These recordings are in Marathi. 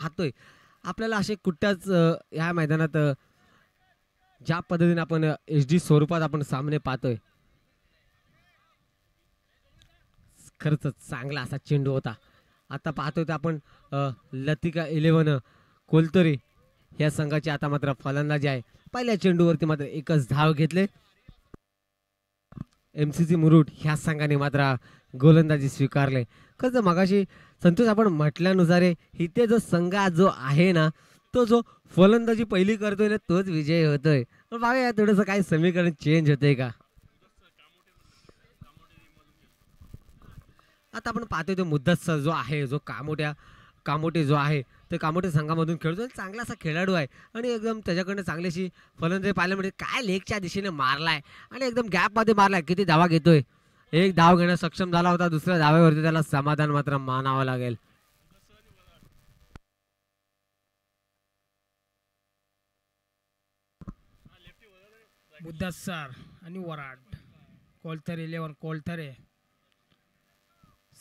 पाहतोय आपल्याला असे कुठल्याच ह्या मैदानात ज्या पद्धतीने आपण HD स्वरूपात आपण सामने पाहतोय खरंच चांगला असा चेंडू होता. आता पाहतोय तर आपण लतिका 11 कोलतरे या संघाची आता मात्र फलंदाजी आहे. पहिल्या चेंडूवरती मात्र एकच धाव घेतले. MCC मुरुड ह्या संघाने मात्र गोलंदाजी स्वीकारले. कसं मगाशी संतोष आपण म्हटल्यानुसार इथे जो संघ जो आहे ना तो जो फलंदाजी पहिली करतोय ना तोच विजय होतोय. पण बघा थोडंसं काही समीकरण चेंज होतंय का. आता आपण पाहतोय तो मुद्दत जो आहे जो कामोटे जो आहे ते कामोटे संघामधून खेळतो. चांगला असा खेळाडू आहे आणि एकदम त्याच्याकडनं चांगलीशी फलंदाजी पाहिलं म्हणजे काय लेगच्या दिशेने मारलाय आणि एकदम गॅपमध्ये मारलाय. किती धावा घेतोय. एक धाव घेण्यास सक्षम झाला होता. दुसऱ्या धावेवरती त्याला समाधान मात्र मानावं लागेल. मुद्दस्सर आणि वराड कोलथरे 11 कोलथरे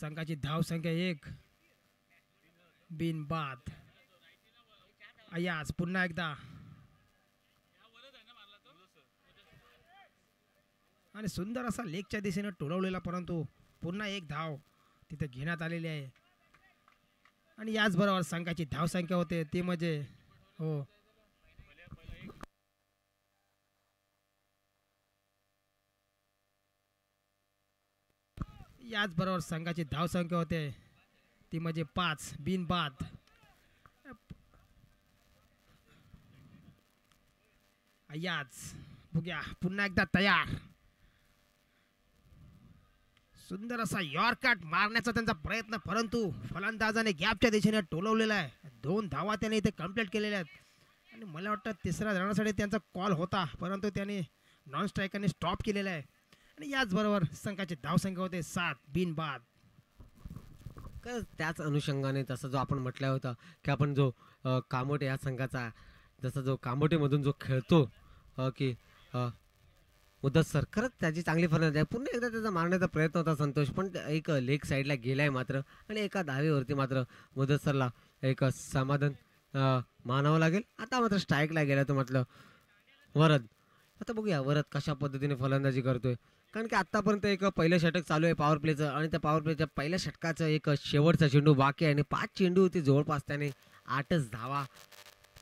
संघाची धाव संख्या 1 बिनबाद. अयाज पुन्हा एकदा आणि सुंदर असा लेगच्या दिशेने टोलवलेला परंतु पुन्हा एक धाव तिथे घेण्यात आलेली आहे. आणि याचबरोबर संघाची धाव संख्या होते ती म्हणजे हो याचबरोबर संघाची धाव संख्या होते ती म्हणजे 5 बिनबाद. याच बघूया पुन्हा एकदा तयार. सुंदर असा यॉर्कट मारण्याचा त्यांचा प्रयत्न परंतु फलंदाजाने गॅपच्या दिशेने टोलवलेला आहे. 2 धावा त्याने इथे कंप्लीट केलेल्या आहेत आणि मला वाटतं तिसऱ्या रनासाठी त्यांचा कॉल होता परंतु त्याने नॉन स्ट्रायकरने स्टॉप केलेला आहे. आणि याचबरोबर संघाची धावसंख्या होते 7 बिनबाद. त्याच अनुषंगाने तसं जो आपण म्हटलं होतं की आपण जो कामोटे या संघाचा जसा जो कामोटेमधून जो खेळतो की मुदस्सर खरंच त्याची चांगली फलंदाजी आहे. पुन्हा एकदा त्याचा मारण्याचा प्रयत्न होता संतोष पण एक लेग साईडला गेलाय मात्र आणि एका धावेवरती मात्र मुदस्सरला एक समाधान मानावं लागेल. आता मात्र स्ट्राईकला गेला तो म्हटलं वरद. आता बघूया वरद कशा पद्धतीने फलंदाजी करतोय कारण की आतापर्यंत एक पहिलं षटक चालू आहे पॉवर प्लेचं आणि त्या पॉवर प्लेच्या पहिल्या षटकाचं एक शेवटचा चेंडू बाकी आहे आणि 5 चेंडू होते जवळपास त्याने 8च धावा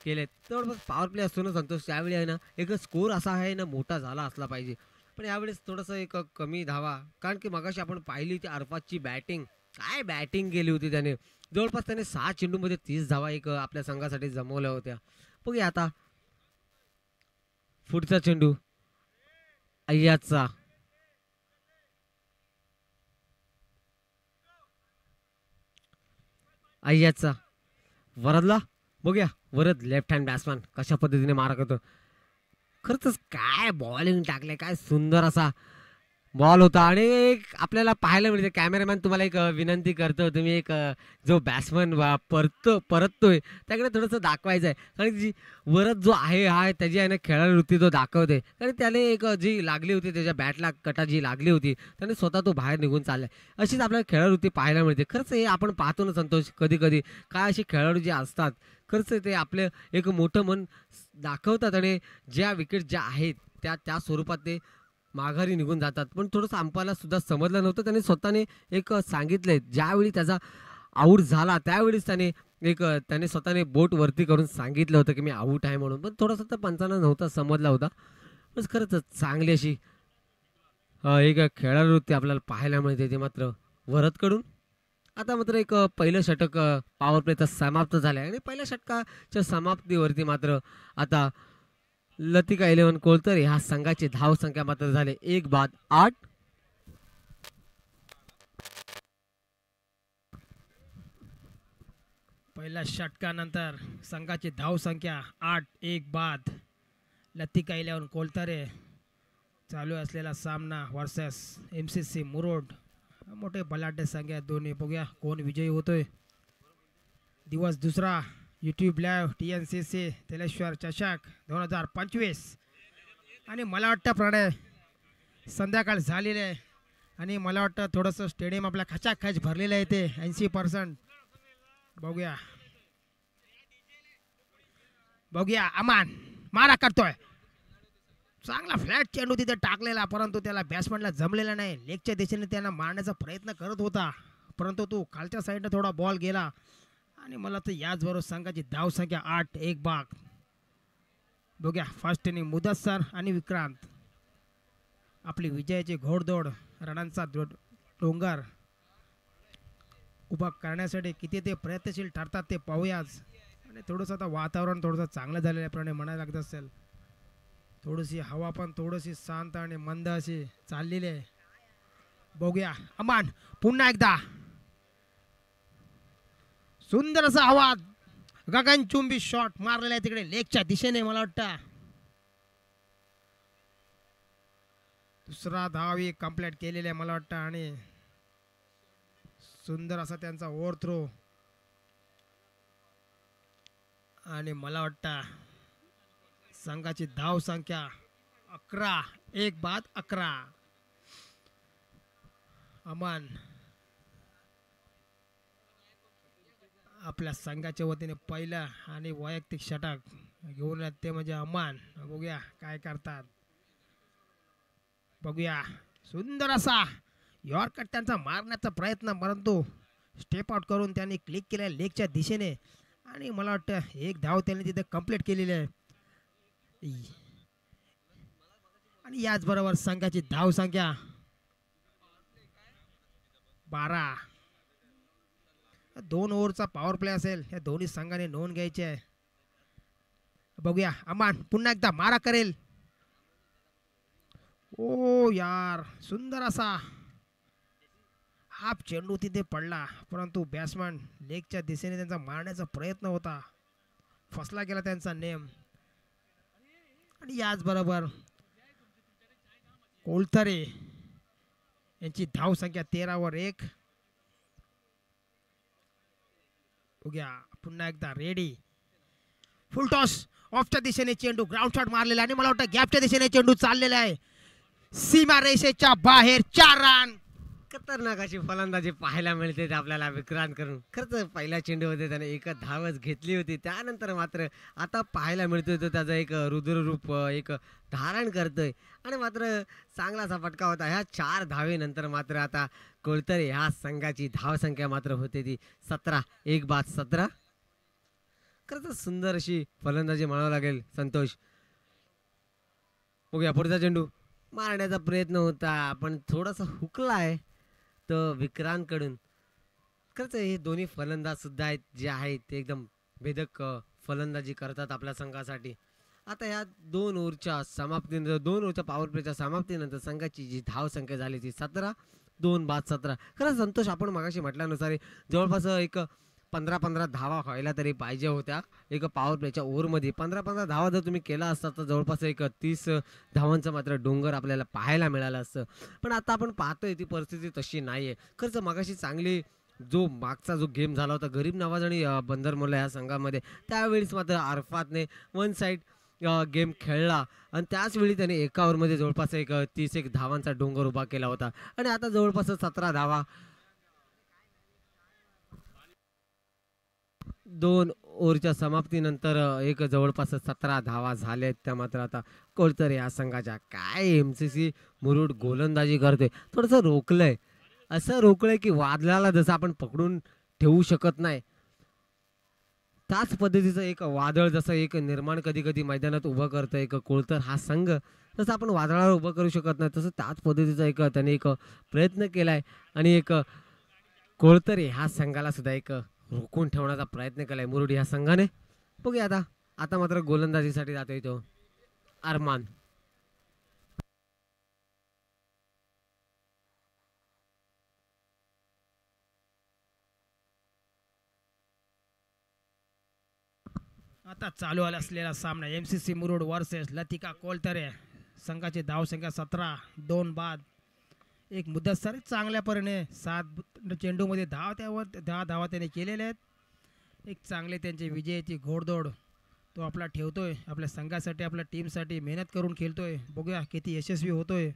केले. जवळपास पॉवर प्ले असतो ना संतोष त्यावेळी आहे ना एक स्कोर असा आहे ना मोठा झाला असला पाहिजे पण यावेळेस थोडंसं एक कमी धावा कारण की मगाशी आपण पाहिली ती अरफातची बॅटिंग काय बॅटिंग केली होती त्याने. जवळपास त्याने 6 चेंडूमध्ये 30 धावा एक आपल्या संघासाठी जमवल्या होत्या. बघूया आता पुढचा चेंडू अय्याचा वरदला. बघूया वरद लेफ्ट हँड बॅट्समॅन कशा पद्धतीने मारा करतो. खरंच काय बॉलिंग टाकले काय सुंदर असा बॉल होता आणि एक आपल्याला पाहायला मिळते. कॅमेरामॅन तुम्हाला एक विनंती करतो तुम्ही एक जो बॅट्समन परततोय त्याकडे थोडंसं दाखवायचं आहे कारण जी वरद जो आहे हा त्याची आहे ना खेळाडू वृत्ती तो दाखवते कारण त्याने एक जी लागली होती त्याच्या बॅटला कटा जी लागली होती त्याने स्वतः तो बाहेर निघून चाललाय. अशीच आपल्याला खेळाडू वृत्ती पाहायला मिळते. खरंच हे आपण पाहतो ना संतोष कधी कधी काय असे खेळाडू जे असतात खरंच ते आपले एक मोठं मन दाखवतात आणि ज्या विकेट ज्या आहेत त्या स्वरूपात ते माघारी निघून जातात. पण थोडंसं अंपायरला सुद्धा समजलं नव्हतं. त्याने स्वतःने एक सांगितलंय ज्यावेळी त्याचा आऊट झाला त्यावेळीच त्याने स्वतःने बोट वरती करून सांगितलं होतं की मी आऊट आहे म्हणून. पण थोडंसं तर पंचांना नव्हता समजला होता. पण खरंच चांगली अशी एक खेळाडूवृत्ती आपल्याला पाहायला मिळते ते मात्र वरदकडून. आता मात्र एक पहिलं षटक पॉवर प्लेचं समाप्त झालं आहे आणि पहिल्या षटकाच्या समाप्तीवरती मात्र आता लतिका 11 कोलतरे ह्या संघाची धाव संख्या मात्र झाले 1 बाद 8. पहिल्या षटकानंतर संघाची धाव संख्या 8 1 बाद. लतिका 11 कोलतरे चालू असलेला सामना वर्सेस MCC मुरुड. मोठे बलाढ्य संघ आहेत दोन्ही. बघूया कोण विजयी होतोय. दिवस दुसरा YouTube लाईव्ह TNCC तेलेश्वर चषक 2025 आणि मला वाटतं प्रणय संध्याकाळ झालेले आहे आणि मला वाटतं थोडंसं स्टेडियम आपल्या खचाखच भरलेलं आहे ते 80%. बघूया बघूया अमान मारा करतोय. चांगला फ्लॅट चेंडू तिथे टाकलेला, परंतु त्याला बॅट्समॅनला जमलेला नाही. लेगच्या दिशेने त्यांना मारण्याचा प्रयत्न करत होता, परंतु तो खालच्या साईडने थोडा बॉल गेला. आणि मला तर याचबरोबर संघाची धाव संख्या 8-1 बाद. बघूया फर्स्ट इनिंग मुदस्सर आणि विक्रांत आपली विजयाची घोडदौड रनांचा डोंगर उभा करण्यासाठी किती ते प्रयत्नशील ठरतात ते पाहूयाच. आणि थोडंसं आता वातावरण थोडंसं चांगलं झालेल्याप्रमाणे म्हणायला लागत असेल. थोडीशी हवा पण थोडीशी शांत आणि मंद अशी चाललेली आहे. बघूया अमान पुन्हा एकदा सुंदर असा हवा गगनचुंबी शॉट मारलेला आहे तिकडे लेगच्या दिशेने. मला वाटतं दुसरा धावी कंप्लीट केलेला आहे मला वाटतं. आणि सुंदर असा त्यांचा ओव्हर थ्रो. आणि मला वाटतं संघाची धाव संख्या 11-1 बाद 11. अमान आपल्या संघाच्या वतीने पहिलं आणि वैयक्तिक षटक घेऊन येत ते म्हणजे अमान. बघूया काय करतात. बघूया सुंदर असा यॉर्कर त्यांचा मारण्याचा प्रयत्न, परंतु स्टेप आउट करून त्यांनी क्लिक केल्या लेगच्या दिशेने. आणि मला वाटतं एक धाव त्यांनी तिथे कंप्लीट केलेली आहे. आणि याचबरोबर संघाची धाव संख्या 12. 2 ओव्हरचा पॉवर प्ले असेल, या दोन्ही संघाने नोंद घ्यायची आहे. बघूया अमान पुन्हा एकदा मारा करेल. ओ यार सुंदर असा हाफ चेंडू तिथे पडला, परंतु बॅट्समॅन लेगच्या दिशेने त्यांचा मारण्याचा प्रयत्न होता, फसला गेला त्यांचा नेम. आणि याचबरोबर कोलथरे यांची धाव संख्या 13-1. बघूया पुन्हा एकदा रेडी. फुल टॉस ऑफच्या दिशेने चेंडू ग्राउंड शॉट मारलेला आणि मला वाटतं गॅपच्या दिशेने चेंडू चाललेला आहे. सीमा रेषेच्या बाहेर 4 रन. खतरनाक अशी फलंदाजी पाहायला मिळते ते आपल्याला विक्रांत करून. खरंच पहिल्या चेंडूमध्ये त्याने एक धावच घेतली होती, त्यानंतर मात्र आता पाहायला मिळतोय तो त्याचं एक रुद्ररूप एक धारण करतोय. आणि मात्र चांगलासा फटका होता. ह्या 4 धावेनंतर मात्र आता कोळतरे ह्या संघाची धावसंख्या मात्र होते ती 17-1 बाद 17. खरंच सुंदर अशी फलंदाजी म्हणावं लागेल संतोष. बघूया पुढचा चेंडू मारण्याचा प्रयत्न होता, पण थोडासा हुकला आहे तर विक्रांतकडून. खरंच हे दोन्ही फलंदाज सुद्धा आहेत जे आहेत ते एकदम भेदक फलंदाजी करतात आपल्या संघासाठी. आता या 2 ओव्हरच्या समाप्तीनंतर 2 ओव्हरच्या पॉवर प्लेच्या समाप्तीनंतर संघाची जी धाव संख्या झाली ती 17-2 बाद 17. खरंच संतोष आपण मागाशी म्हटल्यानुसार जवळपास एक 15-15 धावा व्हायला तरी पाहिजे होत्या एक पॉवर प्लेच्या ओव्हरमध्ये. 15-15 धावा जर तुम्ही केला असता तर जवळपास एक 30 धावांचं मात्र डोंगर आपल्याला पाहायला मिळालं असतं. पण आता आपण पाहतोय ती परिस्थिती तशी नाही आहे. खरंच मगाशी चांगली जो मागचा जो गेम झाला होता गरीब नवाज आणि बंदरमुल्ला या संघामध्ये, त्यावेळीच मात्र अरफातने 1 साईड गेम खेळला आणि त्याचवेळी त्याने एका ओव्हरमध्ये जवळपास एक 30 धावांचा डोंगर उभा केला होता. आणि आता जवळपास 17 धावा 2 ओव्हरच्या समाप्तीनंतर एक जवळपास 17 धावा झाल्यात. त्या मात्र आता कोळतरे या संघाच्या काय MCC मुरुड गोलंदाजी करते. थोडंसं रोखलंय, असं रोखलंय की वादळाला जसं आपण पकडून ठेवू शकत नाही त्याच पद्धतीचं एक वादळ जसं एक निर्माण कधी कधी मैदानात उभं करतं एक कोळतर हा संघ, तसं आपण वादळाला उभं करू शकत नाही, तसं त्याच पद्धतीचा एक त्याने एक प्रयत्न केलाय. आणि एक कोळतरे ह्या संघाला सुद्धा एक रोखून ठेवण्याचा प्रयत्न केलाय मुरुड ह्या संघाने. बघूया आता मात्र गोलंदाजीसाठी जातोय तो अरमान. आता चालू असलेला सामना MCC मुरुड वर्सेस लतिका कोलतरे. संघाची धाव संख्या 17-2 बाद. एक मुदस्सर चांगल्या परीने 7 चेंडूमध्ये 10 धावा त्याने केलेल्या आहेत. एक चांगले त्यांची विजयाची घोडदौड तो आपला ठेवतोय, आपल्या संघासाठी आपल्या टीमसाठी मेहनत करून खेळतोय. बघूया किती यशस्वी होतोय.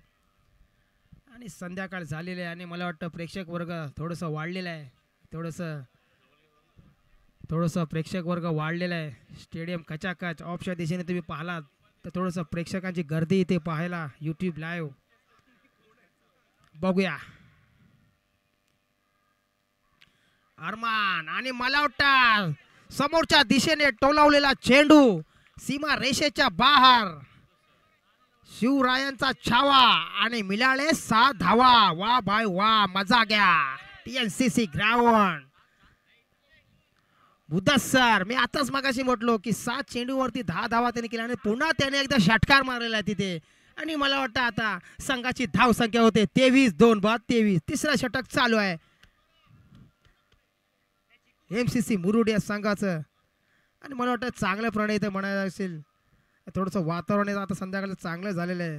आणि संध्याकाळ झालेली आहे आणि मला वाटतं प्रेक्षक वर्ग थोडंसं वाढलेलं आहे, थोडंसं थोडंसं प्रेक्षक वर्ग वाढलेला आहे. स्टेडियम कचाकच ऑफच्या दिशेने तुम्ही पाहिलात तर थोडंसं प्रेक्षकांची गर्दी इथे पाहायला यूट्यूब लाईव्ह बघूया. अरमान आणि मला वाटतं समोरच्या दिशेने टोलावलेला चेंडू सीमा रेषेच्या बाहेर. शिवरायांचा छावा आणि मिळाले 6 धावा. वा भाई वा, मजा घ्या. TNCC ground. मुदस्सर, मी आताच मगाशी म्हटलो की 7 चेंडूवरती 10 धावा त्याने केल्या आणि पुन्हा त्याने एकदा षटकार मारलेला आहे तिथे. आणि मला वाटतं आता संघाची धाव संख्या होते 23, 2 बाद 23. तिसरा षटक चालू आहे MCC मुरुड या संघाचं. आणि मला वाटतं चांगल्या प्रमाणे इथे म्हणायला असेल. थोडंसं वातावरण आता संध्याकाळचं चांगलं झालेलं आहे.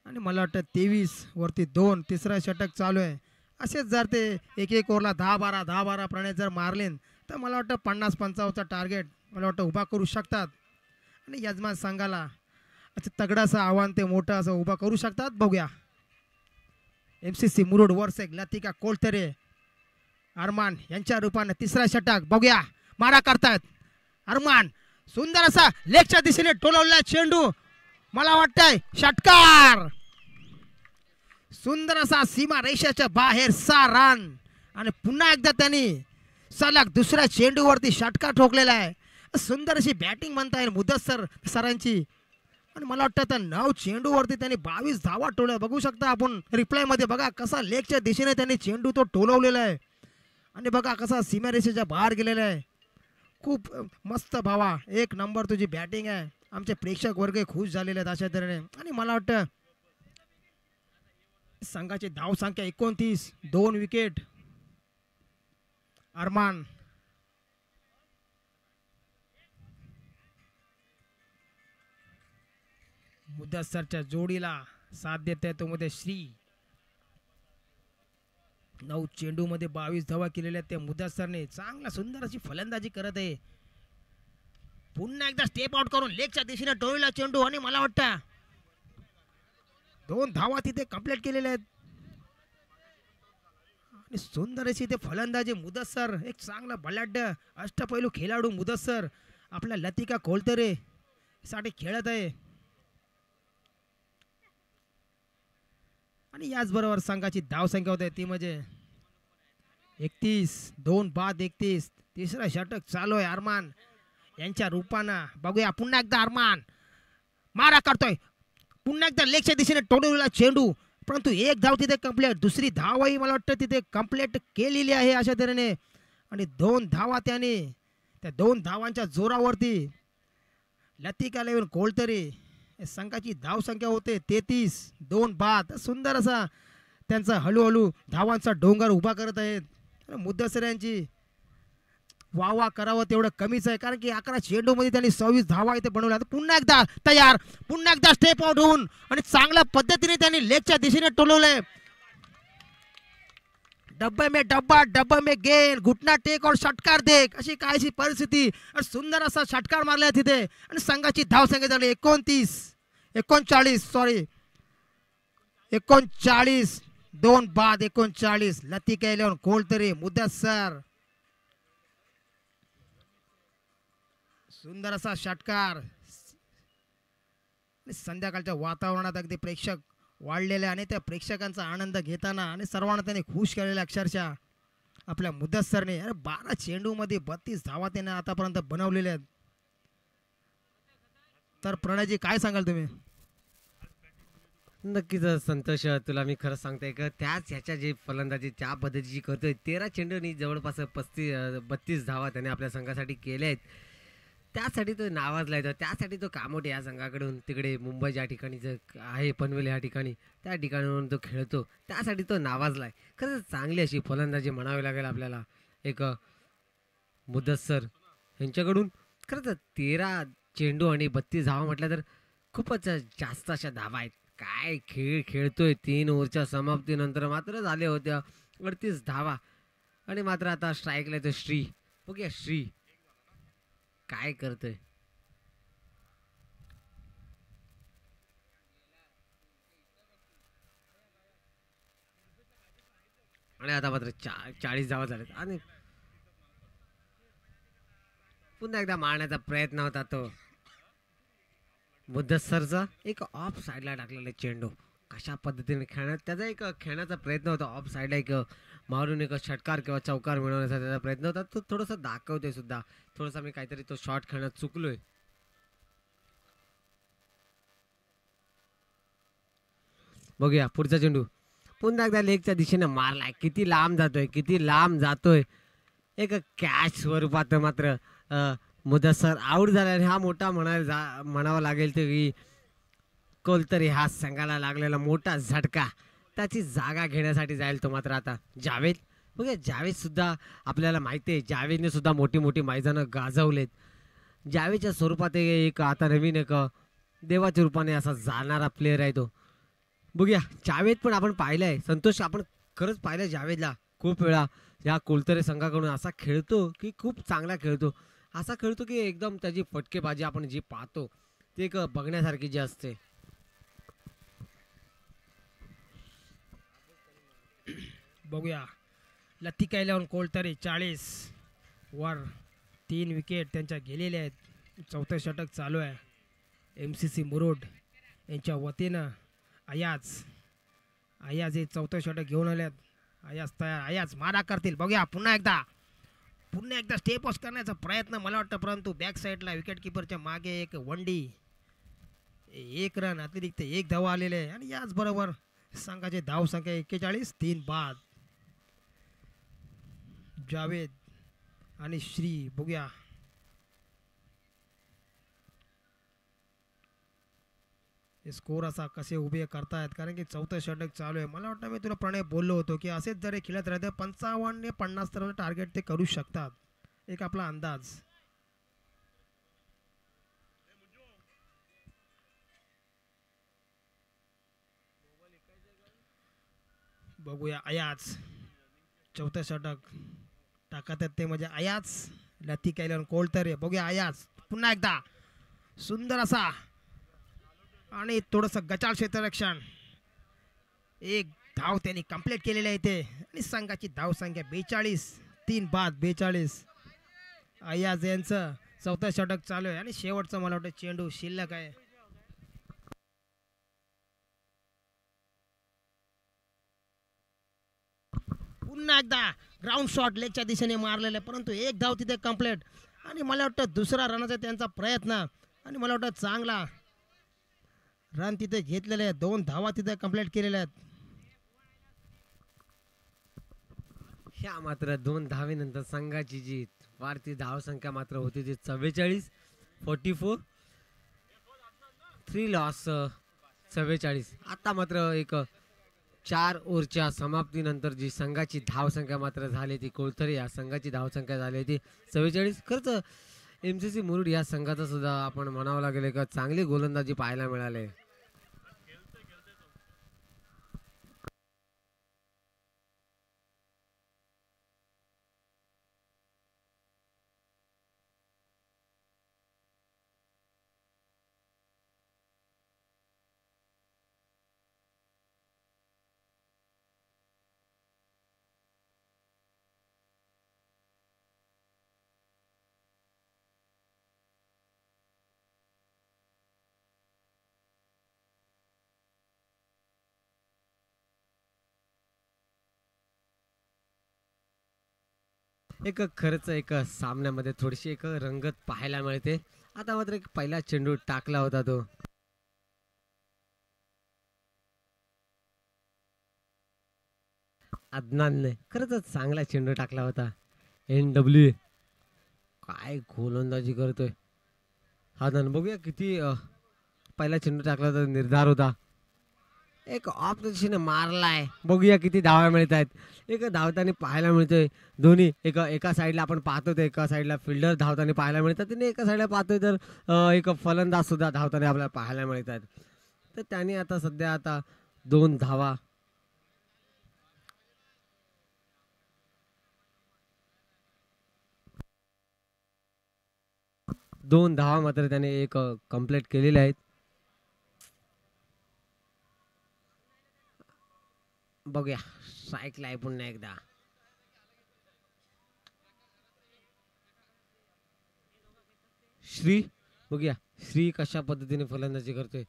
आणि मला वाटतं 23 वरती 2 तिसरा षटक चालू आहे. असेच जर ते एक ओव्हरला 10-12 10-12 प्रमाणे जर मारले तर मला वाटतं 50-55चा टार्गेट मला वाटतं उभा करू शकतात. आणि यजमान संघाला असं तगडाचं आव्हान ते मोठं असं उभा करू शकतात. बघूया. MCC मुरुड वर्सेक लतिका कोलतरे अरमान यांच्या रूपाने तिसरा षटक. बघूया मारा करतायत अरमान. सुंदर असा लेगच्या दिशेने टोलवलेला चेंडू. मला वाटतंय षटकार. सुंदर असा सीमा रेषेच्या बाहेर 6 रन. आणि पुन्हा एकदा त्यांनी सलग दुसऱ्या चेंडूवरती षटकार ठोकलेला आहे. सुंदर अशी बॅटिंग म्हणता येईल मुदस्सर सरांची. आणि मला वाटतं आता 9 चेंडूवरती त्यांनी 22 धावा टोलल्या. बघू शकता आपण रिप्लाय मध्ये. बघा कसा लेगच्या दिशेने त्यांनी चेंडू तो टोलवलेला आहे. आणि बघा कसा सीमा रेषेच्या बाहेर गेलेला आहे. खूप मस्त भावा, 1 नंबर तुझी बॅटिंग आहे. आमचे प्रेक्षक वर्ग खुश झालेले आहेत अशा तऱ्हेने. आणि मला वाटतं संघाची धाव संख्या 29, 2 विकेट. अरमान मुदस्सरच्या जोडीला साथ देत आहे तो मध्ये श्री. 9 चेंडू मध्ये 22 धावा केलेल्या आहेत. त्या मुदस्सरने चांगला सुंदर अशी फलंदाजी करत आहे. पुन्हा एकदा स्टेप आउट करून लेगच्या दिशेने टोळीला चेंडू. आणि मला वाटतं 2 धावा तिथे कंप्लीट केलेल्या आहेत. आणि सुंदर अशी ते फलंदाजी मुदस्सर. एक चांगला बलाढ्य अष्टपैलू खेळाडू मुदस्सर आपल्या लतिका कोलतरे साठी खेळत आहे. आणि याचबरोबर संघाची धाव संख्या होते ती म्हणजे 31, 2 बाद 31. तिसरा षटक चालू आहे अरमान यांच्या रूपानं. बघूया पुन्हा एकदा अरमान मारा करतोय. पुन्हा एकदा लेगच्या दिशेने टोलवलेला चेंडू. परंतु 1 धाव तिथे कंप्लीट. दुसरी धावही मला वाटतं तिथे कंप्लीट केलेली आहे अशा तऱ्हेने. आणि 2 धावा त्याने त्या 2 धावांच्या जोरावरती लतिका लेवन कोलतरे संघाची धाव संख्या होते 33, 2 बाद. सुंदर असा त्यांचा हळूहळू धावांचा डोंगर उभा करत आहेत. मुदस्सर यांची वाह करावं तेवढं कमीच आहे. कारण की 11 चेंडू मध्ये त्यांनी 26 धावा इथे बनवल्या. पुन्हा एकदा तयार. पुन्हा एकदा स्टेप आउट होऊन आणि चांगल्या पद्धतीने त्यांनी लेगच्या दिशेने टोलवलंय. डब्बे में डब्बा, डब्बे में गेंद, घुटना टेक और षटकार देख अशी काहीशी परिस्थिती. आणि सुंदर असा षटकार मारला तिथे. आणि संघाची धाव संख्या झाली 39, 2 बाद 39. लतिका इलेवन कोलतरे मुदस्सर. सुंदर असा षटकार. संध्याकाळच्या वातावरणात अगदी प्रेक्षक वाढलेले आणि त्या प्रेक्षकांचा आनंद घेताना आणि सर्वांना त्यांनी खुश केलेले अक्षरशः आपल्या मुदस्सरने. अरे 12 चेंडू मध्ये 32 धावा त्याने आतापर्यंत बनवलेल्या आहेत. तर प्रणयजी काय सांगाल तुम्ही? नक्कीच संतोष, तुला मी खरं सांगते का त्याच ह्याच्या जे फलंदाजी ज्या पद्धतीची करतोय 13 चेंडूंनी जवळपास 32 धावा त्याने आपल्या संघासाठी केल्या आहेत. त्यासाठी तो नावाजला येतो. त्यासाठी तो कामोठे या संघाकडून तिकडे मुंबई ज्या ठिकाणी आहे पनवेल या ठिकाणी त्या ठिकाणावरून तो खेळतो. त्यासाठी तो नावाजला आहे. खरंच चांगली अशी फलंदाजी म्हणावी लागेल आपल्याला एक मुदस्सर यांच्याकडून. खरंच 13 चेंडू आणि 32 धावा म्हटलं तर खूपच जास्त अशा धावा आहेत. काय खेळ खेळतोय. 3 ओव्हरच्या समाप्तीनंतर मात्र झाले होत्या 38 धावा. आणि मात्र आता स्ट्राईकला येतो श्री. बघूया श्री काय करतोय. आणि आता मात्र 40 धावा झालेत आणि पुन्हा एकदा मारण्याचा प्रयत्न होता तो मुद्दसरचा एक ऑफ साईडला टाकलेला चेंडू कशा पद्धतीने खेळण्यात त्याचा एक खेळण्याचा प्रयत्न होता ऑफ साईडला एक मारून एक षटकार किंवा चौकार मिळवण्याचा त्याचा प्रयत्न होता तो थोडासा दाखवतोय सुद्धा थोडासा मी काहीतरी तो शॉट खेळण्यात चुकलोय. बघूया पुढचा चेंडू पुन्हा एकदा लेगच्या दिशेने मारलाय किती लांब जातोय किती लांब जातोय एक कॅच स्वरूपात मात्र मुदस्सर आऊट झाला आणि हा मोठा म्हणावा लागेल ते की कोलतरी हा संघाला लागलेला मोठा झटका त्याची जागा घेण्यासाठी जाईल तो मात्र आता जावेद बघा जावेद सुद्धा आपल्याला माहिती आहे जावेदने सुद्धा मोठी मोठी मैदानं गाजवलेत. जावेदच्या स्वरूपात एक आता नवीन एक देवाच्या रूपाने असा जाणारा प्लेअर आहे तो. बघूया जावेद पण आपण पाहिलंय संतोष आपण खरंच पाहिलंय जावेदला खूप वेळा या कोलतरे संघाकडून असा खेळतो की खूप चांगला खेळतो असा खेळतो की एकदम त्याची फटकेबाजी आपण जी पाहतो ते एक बघण्यासारखी जी असते. बघूया लतिका 11 कोलतरे 40 वर 3 विकेट त्यांच्या गेलेल्या आहेत. चौथं षटक चालू आहे. MCC मुरुड यांच्या वतीनं अयाज हे चौथं षटक घेऊन आलेत. अयाज तयार अयाज मारा करतील बघूया पुन्हा एकदा स्टेप वॉश करण्याचा प्रयत्न मला वाटतं परंतु बॅक साईडला विकेट किपरच्या मागे एक वंडी 1 रन अतिरिक्त 1 धावा आलेले आहे आणि याच बरोबर संघाची धाव संख्या 41 3 बाद. जावेद आणि श्री बघूया स्कोर असा कसे उभे करतायत कारण की चौथं षटक चालू आहे. मला वाटतं मी तुला प्रणय बोललो होतो की असेच जर खेळत राहते 55 ने 50 तर टार्गेट ते करू शकतात एक आपला अंदाज. बघूया अयाज चौथं षटक टाकत आहेत ते म्हणजे अयाज लतिका 11 कोलतरे बघूया अयाज पुन्हा एकदा सुंदर असा आणि थोडंसं गचाळ क्षेत्ररक्षण 1 धाव त्यांनी कंप्लीट केलेले आहे ते आणि संघाची धाव संख्या 42 3 बाद 42. अयाज यांचं चौथं षटक चालू आहे आणि शेवटचं मला वाटतं चेंडू शिल्लक आहे. पुन्हा एकदा ग्राउंड शॉट लेगच्या दिशेने मारलेलं आहे परंतु 1 धाव तिथे कंप्लीट आणि मला वाटतं दुसरा रनाचा त्यांचा प्रयत्न आणि मला वाटतं चांगला रन तिथे घेतलेले आहेत. 2 धावा तिथे कंप्लीट केलेल्या आहेत. ह्या मात्र 2 धावेनंतर संघाची जी वाढती धाव संख्या मात्र होती ती 44 44 3 लॉस 44. आता मात्र एक 4 ओव्हरच्या समाप्तीनंतर जी संघाची धाव संख्या मात्र झाली ती कोलतरे या संघाची धाव संख्या झाली ती 44. खरंच MCC मुरुड या संघाचा सुद्धा आपण म्हणावं लागेल का चांगली गोलंदाजी पाहायला मिळाले. एक खरंच एक सामन्यामध्ये थोडीशी एक रंगत पाहायला मिळते. आता मात्र एक पहिला चेंडू टाकला होता तो अदनानने खरंच चांगला चेंडू टाकला होता. NW काय गोलंदाजी करतोय अदनान बघूया किती पहिला चेंडू टाकला होता निर्धार होता. एक ऑफ दिशेने मारलाय बघूया किती धावा मिळत आहेत. एक धावताना पाहायला मिळतोय दोन्ही एका साईडला आपण पाहतो ते एका साईडला फिल्डर धावताना पाहायला मिळतात आणि एका साईडला पाहतोय तर एक फलंदाज सुद्धा धावताना आपल्याला पाहायला मिळत आहेत. तर त्याने आता सध्या आता 2 धावा मात्र त्याने एक कंप्लीट केलेले आहेत. बघूया स्ट्राईकला आहे पुन्हा एकदा. श्री बघूया श्री कशा पद्धतीने फलंदाजी करतोय.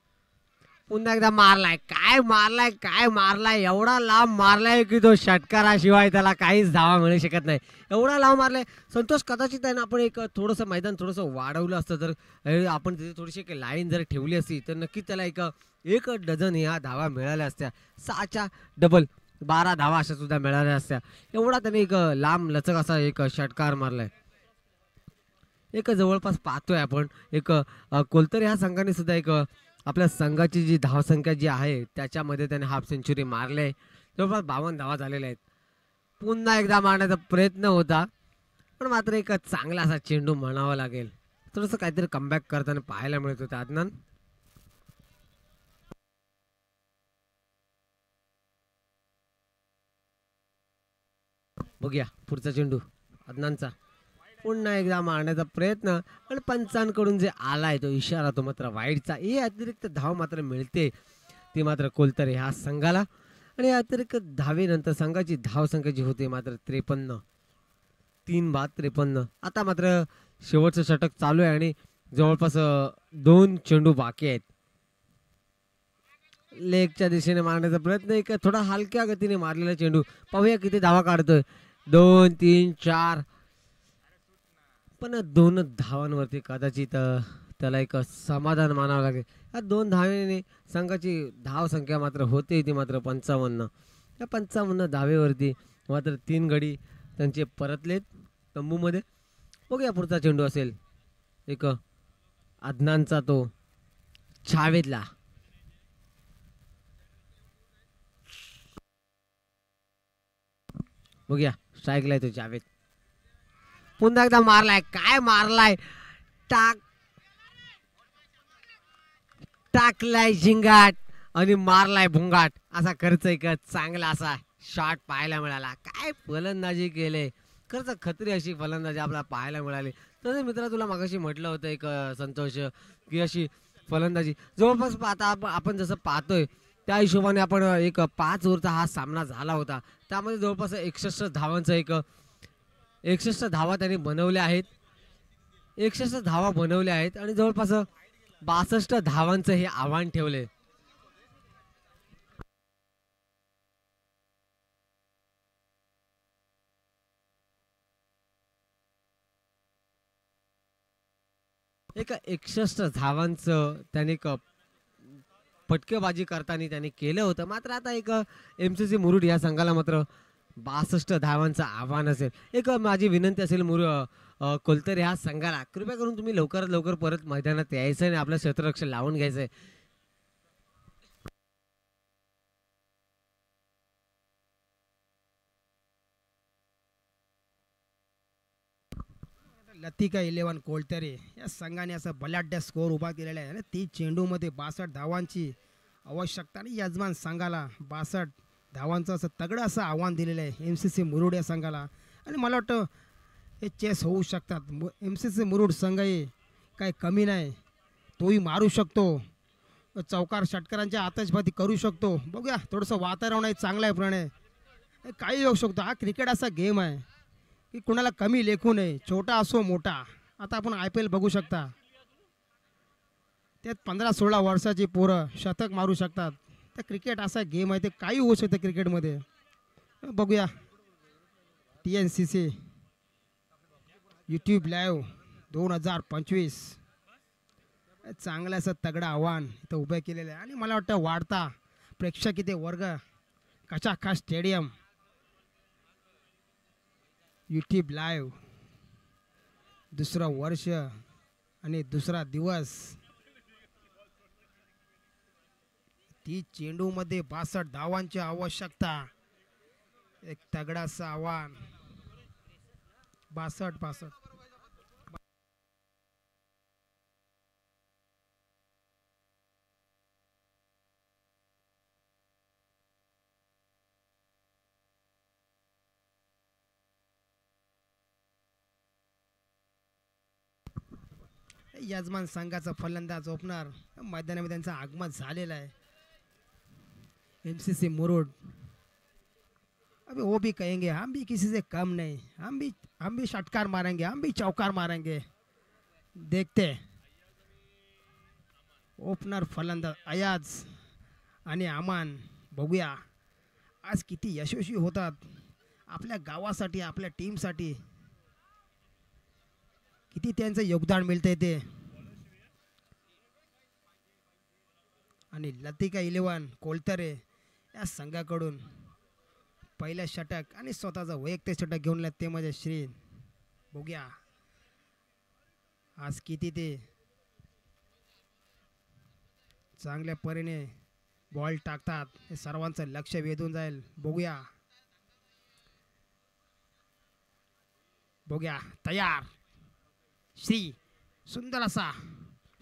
पुन्हा एकदा मारलाय, काय मारलाय, एवढा लांब मारलाय की तो षटकाराशिवाय त्याला काहीच धावा मिळू शकत नाही. एवढा लांब मारलाय. संतोष कदाचित आहे ना आपण एक थोडंसं मैदान थोडंसं वाढवलं असतं तर आपण तिथे थोडीशी एक लाईन जर ठेवली असती तर नक्कीच त्याला एक डझन ह्या धावा मिळाल्या असत्या. 6च्या डबल 12 धावा अशा सुद्धा मिळाल्या असत्या. एवढा त्याने एक लांब लचक असा एक षटकार मारलाय. एक जवळपास पाहतोय आपण एक कोलतरे ह्या संघाने सुद्धा एक आपल्या संघाची जी धावसंख्या जी आहे त्याच्यामध्ये त्याने हाफ सेंचुरी मारले. जवळपास 52 धावा झालेल्या आहेत. पुन्हा एकदा मारण्याचा प्रयत्न होता पण मात्र एक चांगला असा चेंडू म्हणावा लागेल. थोडंसं काहीतरी कमबॅक करताना पाहायला मिळत होतं अदनान. बघूया पुढचा चेंडू अदनानचा. पुन्हा एकदा मारण्याचा प्रयत्न पण पंचांकडून जे आलाय तो इशारा तो मात्र वाईटचा. हे अतिरिक्त धाव मात्र मिळते ती मात्र कोलतरे ह्या संघाला. आणि अतिरिक्त धावेनंतर संघाची धावसंख्या जी होते मात्र 53. 3-53. आता मात्र शेवटचं षटक चालू आहे आणि जवळपास 2 चेंडू बाकी आहेत. लेगच्या दिशेने मारण्याचा प्रयत्न एक थोडा हलक्या गतीने मारलेला चेंडू. पाहूया किती धावा काढतोय. 2, 3, 4 पण 2 धावांवरती कदाचित त्याला एक समाधान मानावं लागेल. या 2 धावेने संघाची धावसंख्या मात्र होते ती मात्र 55. या 55 धावेवरती मात्र 3 गडी त्यांचे परतलेत तंबूमध्ये. बघूया पुढचा चेंडू असेल एक अदनानचा तो छावेदला. बघूया स्ट्राईकला तो जावेद. पुन्हा एकदा मारलाय, काय मारलाय, टाकलाय झिंगाट आणि मारलाय भुंगाट. असा खर्च एक चांगला असा शॉट पाहायला मिळाला. काय फलंदाजी केले, खरंच खत्री अशी फलंदाजी आपल्याला पाहायला मिळाली. तर मित्रा तुला मागाशी म्हटलं होतं एक संतोष की अशी फलंदाजी जवळपास आता आपण जसं पाहतोय त्या हिशोबाने आपण एक 5 ओव्हरचा हा सामना झाला होता. त्यामध्ये जवळपास 61 धावांचं 61 धावा त्यांनी बनवल्या आहेत. 61 धावा बनवल्या आहेत आणि जवळपास 62 धावांचं हे आव्हान ठेवले. एक 61 धावांचं त्याने फटकेबाजी करताना त्याने केलं होतं. मात्र आता एक MCC मुरुड या संघाला मात्र 62 धावांचं आव्हान असेल. एक माझी विनंती असेल कोलतरे ह्या संघाला कृपया करून तुम्ही लवकरात लवकर परत मैदानात यायचं आणि आपलं क्षेत्ररक्षण लावून घ्यायचंय. लतिका 11 कोलतरे या संघाने असं बलाढ्य स्कोर उभा केलेला आहे. 30 चेंडूमध्ये 62 धावांची आवश्यकता आणि यजमान संघाला 62 धावांचं असं तगडं असं आव्हान दिलेलं आहे MCC मुरुड या संघाला. आणि मला वाटतं हे चेस होऊ शकतात. MCC मुरुड संघ हे काही कमी नाही, तोही मारू शकतो, चौकार षटकारांच्या आतषबाजी करू शकतो. बघूया थोडंसं वातावरण आहे चांगलं आहे प्रणय, काही येऊ शकतो. हा क्रिकेट असा गेम आहे की कुणाला कमी लेखू नये, छोटा असो मोठा. आता आपण IPL बघू शकता, त्यात 15-16 वर्षाची पोरं शतक मारू शकतात. तर क्रिकेट असा गेम आहे, ते काही होऊ शकतं क्रिकेटमध्ये. बघूया TNCC YouTube लाईव्ह 2025 चांगलं असं तगडं आव्हान इथं उभं केलेलं आहे. आणि मला वाटतं वाढता प्रेक्षक इथे वर्ग कचाखा स्टेडियम YouTube लाईव्ह दुसरं वर्ष आणि दुसरा दिवस. 30 चेंडूमध्ये 62 धावांची आवश्यकता, एक तगडाचं आव्हान. 62 यजमान संघाचा फलंदाज ओपनर मैदानामध्ये त्यांचं आगमन झालेलं आहे. MCC मुरुड अभी वो भी कहेंगे हम भी किसी से कम नहीं, हम भी षटकार मारेंगे, हम भी चौकार मारेंगे. देखते ओपनर फलंदाज अयाज आणि अमान, बघूया आज किती यशस्वी होतात आपल्या गावासाठी, आपल्या टीमसाठी किती त्यांचं योगदान मिळतंय ते. आणि लतिका 11 कोलतरे या संघाकडून पहिल्या षटक आणि स्वतःचा वैयक्तिक षटक घेऊन आले ते म्हणजे श्री. बघूया आज किती ते चांगल्या परीने बॉल टाकतात, हे सर्वांचं लक्ष वेधून जाईल. बघूया बघूया तयार श्री. सुंदर असा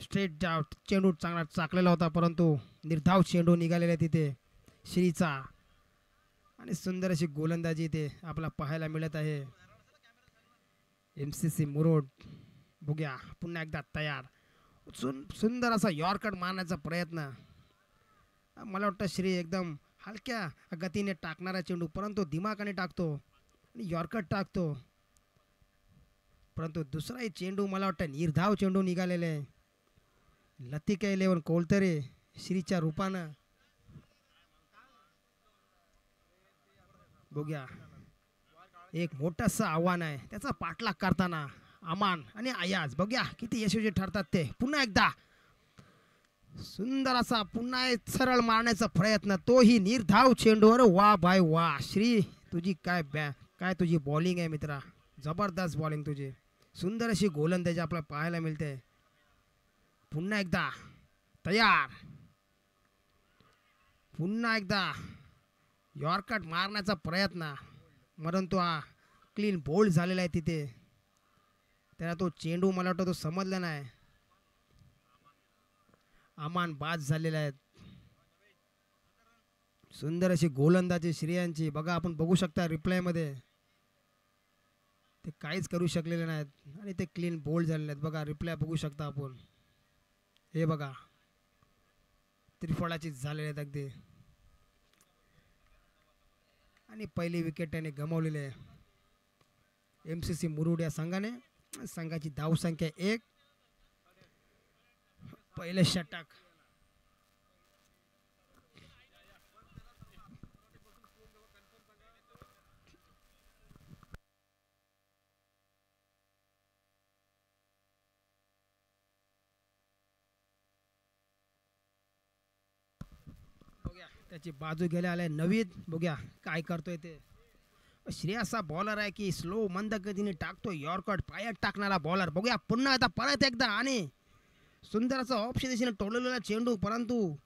स्ट्रेट चेंडू चांगला चाकलेला होता, परंतु निर्धाव चेंडू निघालेला तिथे श्रीचा. आणि सुंदर अशी गोलंदाजी ते आपला पाहायला मिळत आहे MCC मुरुड. बघूया पुन्हा एकदा तयार. सुंदर असा यॉर्कर मारण्याचा प्रयत्न. मला वाटतं श्री एकदम हलक्या गतीने टाकणारा चेंडू, परंतु दिमागाने टाकतो आणि यॉर्कर टाकतो. परंतु दुसराही चेंडू मला वाटतं निर्धाव चेंडू निघालेले आहे. लतिका 11 कोलतरे श्रीच्या रूपानं. बघूया एक मोठंसं आव्हान आहे त्याचा पाठलाग करताना अमान आणि अयाज. बघूया किती यशस्वी ठरतात ते. पुन्हा एकदा सुंदर असा पुन्हा एक सरळ मारण्याचा प्रयत्न, तोही निर्धाव चेंडूवर. वा भाई वा श्री, तुझी काय तुझी बॉलिंग आहे मित्रा, जबरदस्त बॉलिंग तुझी. सुंदर अशी गोलंदाजी आपल्याला पाहायला मिळते. पुन्हा एकदा तयार. पुन्हा एकदा यॉर्कर मारण्याचा प्रयत्न, परंतु हा क्लीन बोल्ड झालेला आहे तिथे. त्याला तो चेंडू मला वाटतं तो समजला नाही. अमान बाद झालेले आहेत. सुंदर अशी गोलंदाजी श्रेयांची. बघा आपण बघू शकता रिप्लायमध्ये ते काहीच करू शकलेले नाहीत आणि ते क्लीन बोल्ड झालेले आहेत. बघा रिप्लाय बघू शकता आपण. हे बघा त्रिफळाची झालेले आहेत अगदी. आणि पहिली विकेट त्याने गमावलेली आहे MCC मुरुड या संघाने. संघाची धावसंख्या 1. पहिले षटक. बघूया त्याची बाजू घ्यायला आलाय नवीद. बघूया काय करतोय ते. श्रेय असा बॉलर आहे की स्लो मंद गतीने टाकतो, यॉर्कर पायात टाकणारा बॉलर. बघूया पुन्हा आता परत एकदा आणि सुंदर असा ऑप्शन दिशेने टोललेला चेंडू, परंतु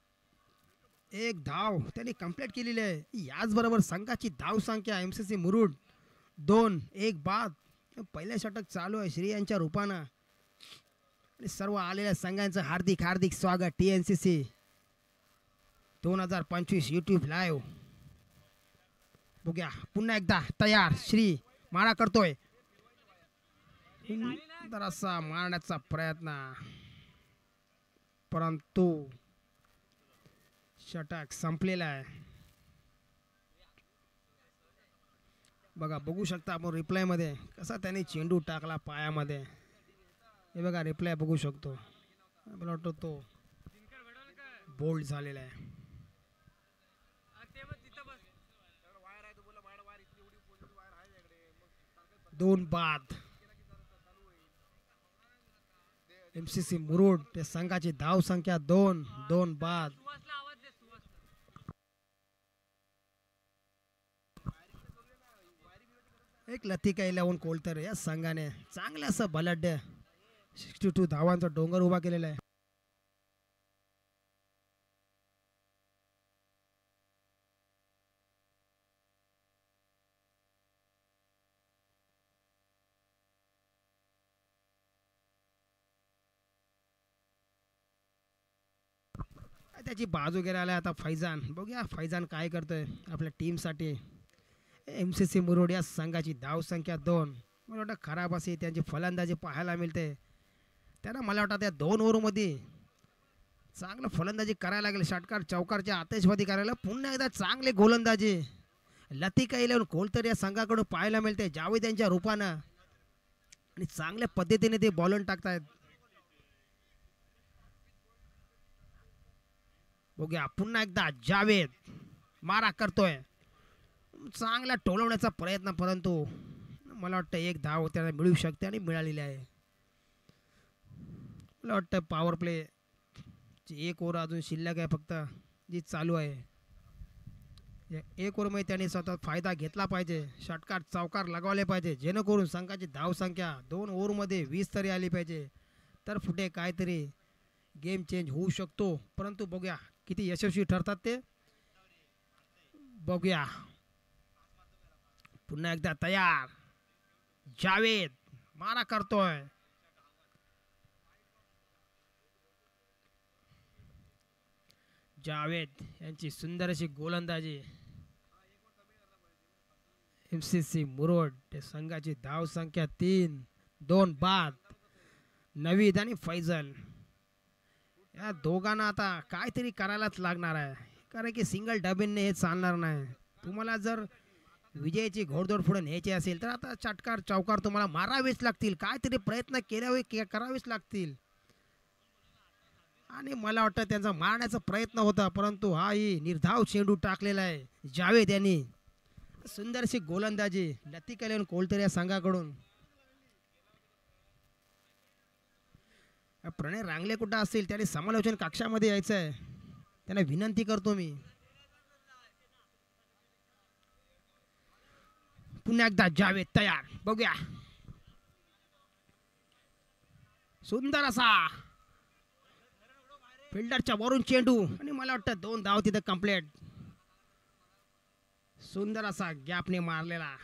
एक धाव त्यांनी कंप्लीट केलेली आहे. याचबरोबर संघाची धावसंख्या MCC मुरुड 2-1 बाद. पहिल्या षटक चालू आहे श्री यांच्या रूपानं. आणि सर्व आलेल्या संघांचं हार्दिक हार्दिक स्वागत TNCC 2025 यूट्यूब लाईव्ह. बघूया पुन्हा एकदा तयार श्री. मारा करतोय, सुंदर असा मारण्याचा प्रयत्न, परंतु षटक संपलेला आहे. बघा बघू शकता आपण रिप्लाय मध्ये कसा त्याने चेंडू टाकला पायामध्ये. हे बघा रिप्लाय बघू शकतो. मला वाटतं तो बोल्ड झालेला आहे. 2 बाद. MCC मुरुड त्या संघाची धाव संख्या 2 बाद. एक लतिका 11 कोलतरे या संघाने चांगलं असं बलाढ्य 62 धावांचा डोंगर उभा केलेला आहे. त्याची बाजू घ्यायला आलाय आता फैजान. बघूया फैजान काय करतोय आपल्या टीमसाठी. MCC मुरुड या संघाची धाव संख्या 2. मला वाटतं खराब असे त्यांची फलंदाजी पाहायला मिळते. त्यांना मला वाटतं त्या 2 ओव्हरमध्ये चांगलं फलंदाजी करायला लागेल. षटकार चौकारच्या आतिषबाजी करायला. पुन्हा एकदा चांगले गोलंदाजी लतिका इलेवन कोलतर या संघाकडून पाहायला मिळते जावेद यांच्या रूपानं आणि चांगल्या पद्धतीने ते बॉलून टाकतायत. बघूया पुन्हा एकदा जावेद मारा करतोय, चांगला टोलवण्याचा प्रयत्न, परंतु मला वाटतं एक धाव त्याला मिळू शकते आणि मिळालेली आहे. मला वाटतं पॉवर प्ले एक ओव्हर अजून शिल्लक आहे फक्त जी चालू आहे. एक ओव्हरमध्ये त्याने स्वतः फायदा घेतला पाहिजे, षटकार चौकार लगावले पाहिजे जेणेकरून संघाची धावसंख्या 2 ओव्हरमध्ये 20 तरी आली पाहिजे, तर पुढे काहीतरी गेम चेंज होऊ शकतो. परंतु बघूया किती यशस्वी ठरतात ते. बघूया पुन्हा एकदा तयार, जावेद मारा करतोय, जावेद यांची सुंदर अशी गोलंदाजी. MCC मुरुड संघाची धाव संख्या 3-2 बाद. नवीद आणि फैजल या दोघांना आता काहीतरी करायलाच लागणार आहे, कारण की सिंगल डबीने हे चालणार नाही. तुम्हाला जर विजयाची घोडदौड पुढे न्यायची असेल तर आता चटकार चौकार तुम्हाला मारावेच लागतील, काहीतरी प्रयत्न करावेच लागतील. आणि मला वाटतं त्यांचा मारण्याचा प्रयत्न होता, परंतु हाही निर्धाव चेंडू टाकलेला आहे जावेद यांनी. सुंदरशी गोलंदाजी लतिका इलेवन कोलतर या संघाकडून. प्रणय रांगले कुठं असतील त्याने समालोचन कक्षामध्ये यायचं आहे, त्यांना विनंती करतो मी. पुन्हा एकदा जावेद तयार, बघूया सुंदर असा फिल्डरच्या वरून चेंडू आणि मला वाटतं 2 धाव तिथे कंप्लीट. सुंदर असा गॅपने मारलेला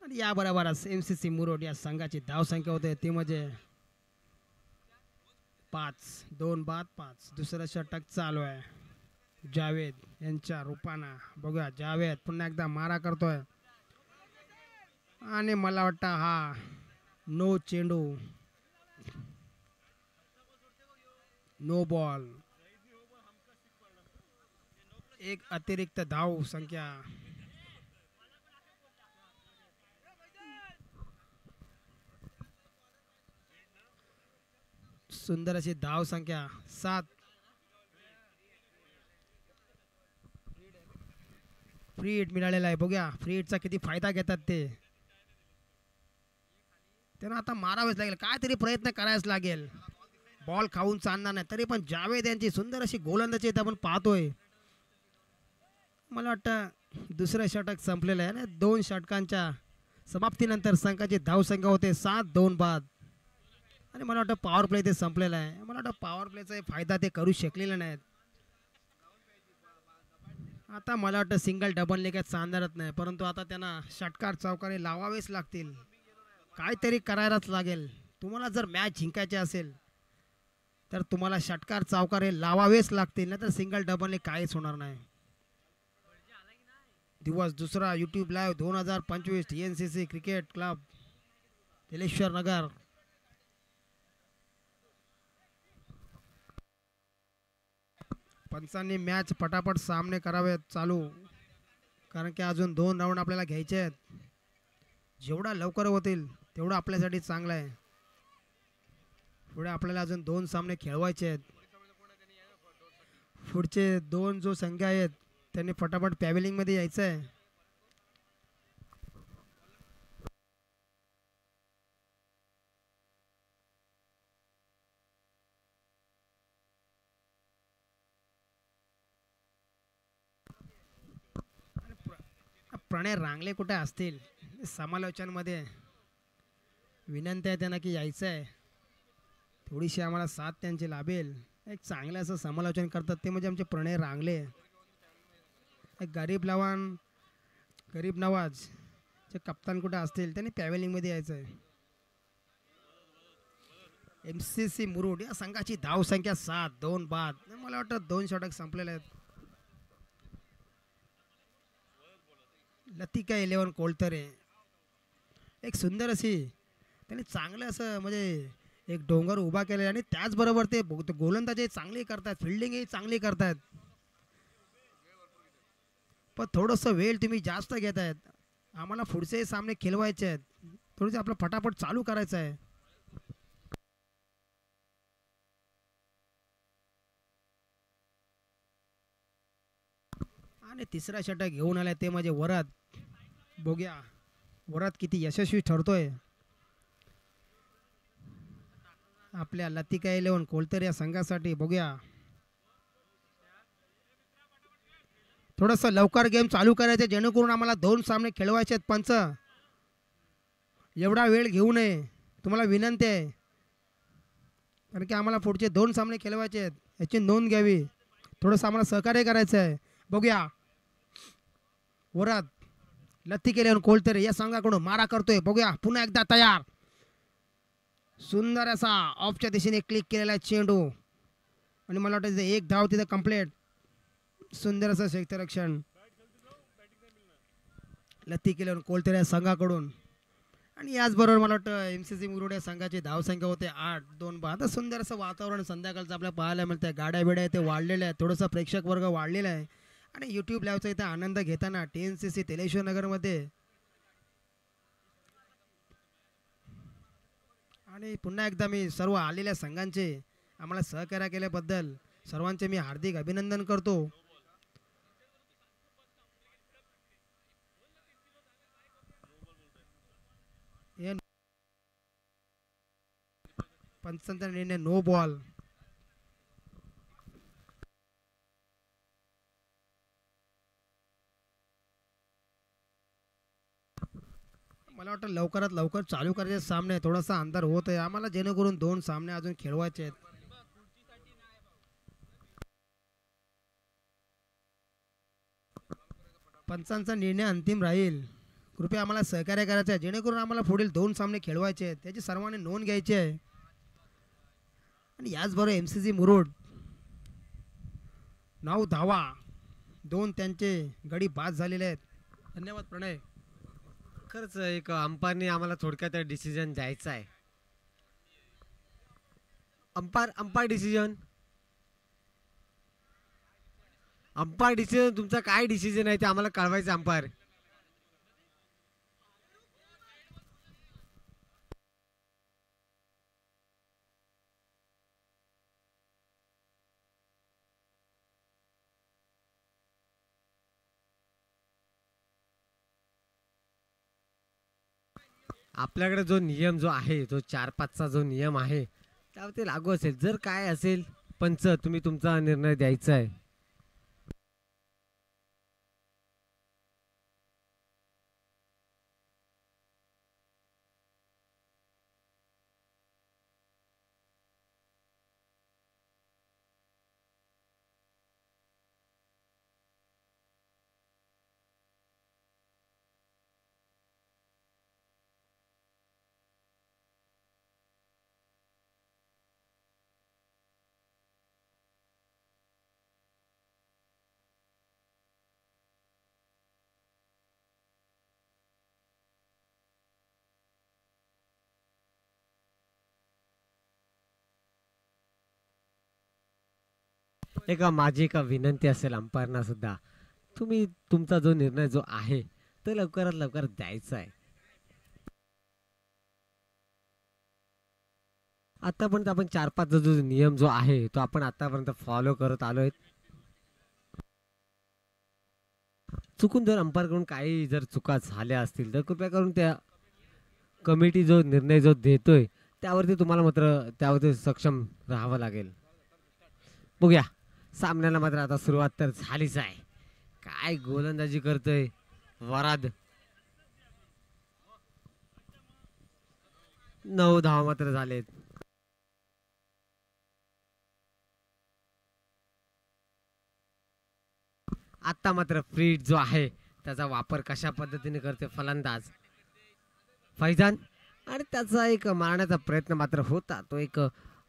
आणि या बरोबरच MCC मुरुड या संघाची धाव संख्या होते ती म्हणजे 5-2 बाद 5. दुसरं षटक चालू आहे जावेद यांच्या रूपानं. बघूया जावेद पुन्हा एकदा मारा करतोय आणि मला वाटतं हा नो चेंडू, नो बॉल. एक अतिरिक्त धाव संख्या. सुंदर अशी धाव संख्या 7. फ्री हिट मिळालेला आहे. बघूया फ्री हिटचा किती फायदा घेतात ते. त्यांना आता मारावेच लागेल, काहीतरी प्रयत्न करायच लागेल, बॉल खाऊन चालणार नाही. तरी पण जावेद यांची सुंदर अशी गोलंदाजी आपण पाहतोय. मला वाटतं दुसरं षटक संपलेलं आहे ना. 2 षटकांच्या समाप्तीनंतर संघाची धावसंख्या होते 7-2 बाद. आणि मला वाटतं पॉवर प्ले ते संपलेलं आहे. मला वाटतं पॉवर प्लेचा फायदा ते करू शकलेले नाहीत. आता मला वाटतं सिंगल डबल काय चांदरत नाही, परंतु आता त्यांना षटकार चौकारे लावावेच लागतील, काहीतरी करायलाच लागेल. तुम्हाला जर मॅच जिंकायची असेल तर तुम्हाला षटकार चौकारे लावावेच लागतील, नाही तर सिंगल डबलने काहीच होणार नाही. दिवस दुसरा YouTube live 2025 TNCC cricket club Teleshwar Nagar. पंचांनी मॅच पटापट सामने करावेत चालू, कारण की अजून 2 राऊंड आपल्याला घ्यायचे आहेत. जेवढा लवकर होतील तेवढं आपल्यासाठी चांगलं आहे. पुढे आपल्याला अजून 2 सामने खेळवायचे आहेत. पुढचे 2 जो संघ आहेत त्यांनी फटाफट पॅव्हेलिंग मध्ये यायचं आहे. प्रणय रांगले कुठे असतील समालोचन मध्ये, विनंती आहे त्यांना की यायचं आहे. थोडीशी आम्हाला साथ त्यांची लाभेल. एक चांगलं असं समालोचन करतात ते म्हणजे आमचे प्रणय रांगले. एक गरीब नवाज चे कप्तान कुठे असतील त्यांनी पॅव्हेलिंग मध्ये यायचं आहे. MCC मुरुड या संघाची धाव संख्या 7-2 बाद. मला वाटतं 2 षटक संपलेले आहेत. लतिका इलेवन कोलतरे एक सुंदर अशी त्यांनी चांगलं असं म्हणजे एक डोंगर उभा केला आणि त्याचबरोबर ते गोलंदाजी चांगली करतात, फिल्डिंगही चांगली करतात. पण थोडंसं वेळ तुम्ही जास्त घेत आहेत. आम्हाला पुढचे सामने खेळवायचे आहेत. थोडंसं आपलं फटाफट चालू करायचं आहे. आणि तिसरा षटक घेऊन आलाय ते म्हणजे वरात. बघूया वरात किती यशस्वी ठरतोय. आपल्या लतिका 11 कोलतर या संघासाठी बघूया. थोडंसं लवकर गेम चालू करायचं जेणेकरून आम्हाला 2 सामने खेळवायचे आहेत. पंच एवढा वेळ घेऊ नये तुम्हाला विनंती आहे. कारण की आम्हाला पुढचे 2 सामने खेळवायचे आहेत याची नोंद घ्यावी. थोडंसं आम्हाला सहकार्य करायचं आहे. बघूया वरात लतिका 11 कोलतर या संघाकडून मारा करतोय. बघूया पुन्हा एकदा तयार. सुंदर असा ऑफच्या दिशेने क्लिक केलेला चेंडू आणि मला वाटतं एक धाव तिथे कंप्लीट. सुंदर असं क्षेत्ररक्षण लतिका 11 कोलतर या संघाकडून. आणि याचबरोबर मला वाटतं MCC मुरुड या संघाची धावसंख्या होते 8-2. आता सुंदर असं वातावरण संध्याकाळचं आपल्याला पाहायला मिळतं आहे. गाड्या बिड्या ते वाढलेल्या आहेत. थोडंसं प्रेक्षक वर्ग वाढलेला आहे आणि यूट्यूब लाईव्हचा इथं आनंद घेताना TNCC तेलेश्वर नगरमध्ये. आणि पुन्हा एकदा मी सर्व आलेल्या संघांचे आम्हाला सहकार्य केल्याबद्दल सर्वांचे मी हार्दिक अभिनंदन करतो. पंचांचा निर्णय नो बॉल. मला वाटतं लवकरात लवकर चालू करायचे सामने. थोडासा अंधार होत आहे आम्हाला जेणेकरून 2 सामने अजून खेळवायचे आहेत. पंचांचा निर्णय अंतिम राहील. कृपया आम्हाला सहकार्य करायचं आहे जेणेकरून आम्हाला पुढील 2 सामने खेळवायचे आहेत त्याची सर्वांनी नोंद घ्यायची आहे. आणि याचबरोबर MCC मुरुड 9 धावा 2 त्यांचे गडी बाद झालेले आहेत. धन्यवाद प्रणय. खरंच एक अंपायरने आम्हाला थोडक्यात डिसिजन द्यायचा आहे. अंपायर डिसिजन तुमचा काय डिसिजन आहे ते आम्हाला कळवायचं अंपायर. आपल्याकडे जो नियम जो आहे जो 4-5चा जो नियम आहे त्यावरती लागू असेल. जर काय असेल पंच तुम्ही तुमचा निर्णय द्यायचा आहे. माझी एक विनंती असेल अंपायरना सुद्धा तुम्ही तुमचा जो निर्णय जो आहे तो लवकरात लवकर द्यायचा आहे. आतापर्यंत आपण 4-5चा जो नियम जो आहे तो आपण आतापर्यंत फॉलो करत आलोय. चुकून जर अंपायर कडून काही जर चुका झाल्या असतील तर कृपया करून त्या कमिटी जो निर्णय जो देतोय त्यावरती तुम्हाला मात्र त्यावरती सक्षम राहावं लागेल. बघूया सामन्याला मात्र आता सुरुवात तर झालीच आहे. काय गोलंदाजी करतोय वराद. 9 धावा मात्र झालेत. आता मात्र फ्रीड जो आहे त्याचा वापर कशा पद्धतीने करते फलंदाज फैजान. आणि त्याचा एक मारण्याचा प्रयत्न मात्र होता. तो एक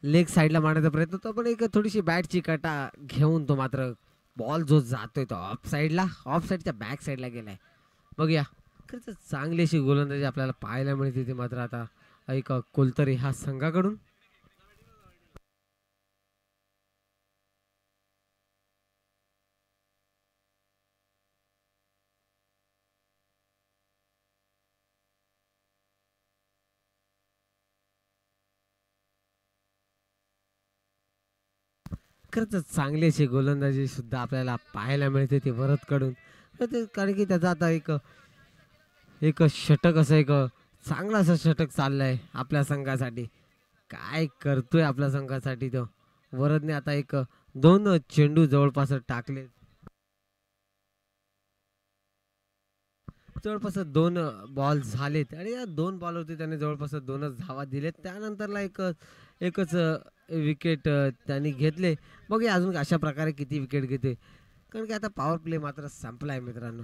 लेग साईडला मारण्याचा प्रयत्न होता पण एक थोडीशी बॅटची काटा घेऊन तो मात्र बॉल जो जातोय तो ऑफ साईडच्या बॅक साईडला गेलाय. बघूया खरंच चांगली अशी गोलंदाजी आपल्याला पाहायला मिळते ती मात्र आता एक कोलतरी ह्या संघाकडून. खरंच चांगली अशी गोलंदाजी सुद्धा आपल्याला पाहायला मिळते ती वरदकडून. तर ते कारण की त्याचा आता एक एक षटक असं एक चांगला असं षटक चाललंय आपल्या संघासाठी. काय करतोय आपल्या संघासाठी तो वरदने. आता एक 2 चेंडू जवळपास टाकले. जवळपास 2 बॉल झालेत आणि या 2 बॉलवरती त्याने जवळपास 2च धावा दिलेत. त्यानंतरला एकच विकेट त्यांनी घेतले. बघूया अजून अशा प्रकारे किती विकेट घेते, कारण की आता पॉवर प्ले मात्र संपलाय मित्रांनो.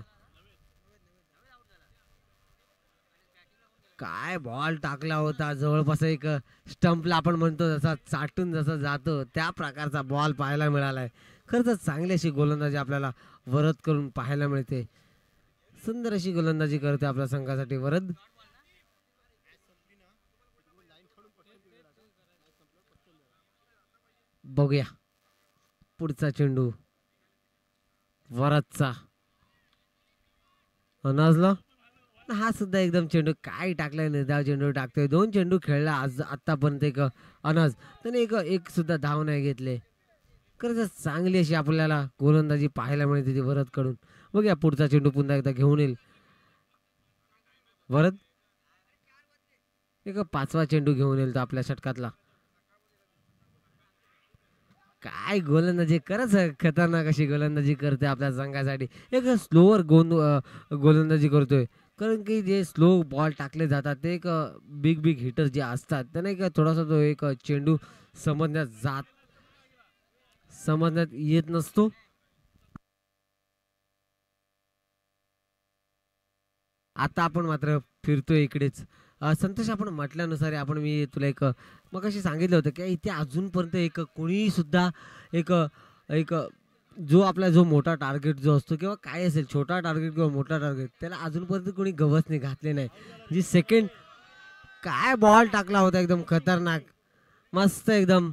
काय बॉल टाकला होता जवळपास एक स्टंपला आपण म्हणतो जसा चाटून जसा जातो त्या प्रकारचा बॉल पाहायला मिळालाय. खरंच चांगली अशी गोलंदाजी आपल्याला वरद करून पाहायला मिळते. सुंदर अशी गोलंदाजी करते आपल्या संघासाठी वरद. बघूया पुढचा चेंडू वरदचा अनाजला. हा सुद्धा एकदम चेंडू काय टाकलाय, निर्धाव चेंडू टाकतोय. 2 चेंडू खेळला आज आतापर्यंत एक अनाज, त्याने एक सुद्धा धाव नाही घेतले. खरंच चांगली अशी आपल्याला गोलंदाजी पाहायला मिळते ती वरद कडून. बघूया पुढचा चेंडू पुन्हा एकदा घेऊन येईल वरद. एक 5वा चेंडू घेऊन येईल तो आपल्या षटकातला. काय गोलंदाजी, खरंच खतरनाक अशी गोलंदाजी करते आपल्या संघासाठी. एक स्लोवर गोलंदाजी करतोय, कारण की जे स्लो बॉल टाकले जातात ते एक बिग बिग हिटर जे असतात त्यांना एक थोडासा तो एक चेंडू समजण्यात येत नसतो. आता आपण मात्र फिरतोय इकडेच. संतोष, आपण म्हटल्यानुसार आपण मी तुला एक मगाशी सांगितलं होतं की इथे अजूनपर्यंत एक कोणी सुद्धा एक एक जो मोठा टार्गेट जो असतो किंवा काय असेल छोटा टार्गेट किंवा मोठा टार्गेट त्याला अजूनपर्यंत कोणी गवसने घातले नाही. जी सेकंड काय बॉल टाकला होता एकदम खतरनाक मस्त एकदम.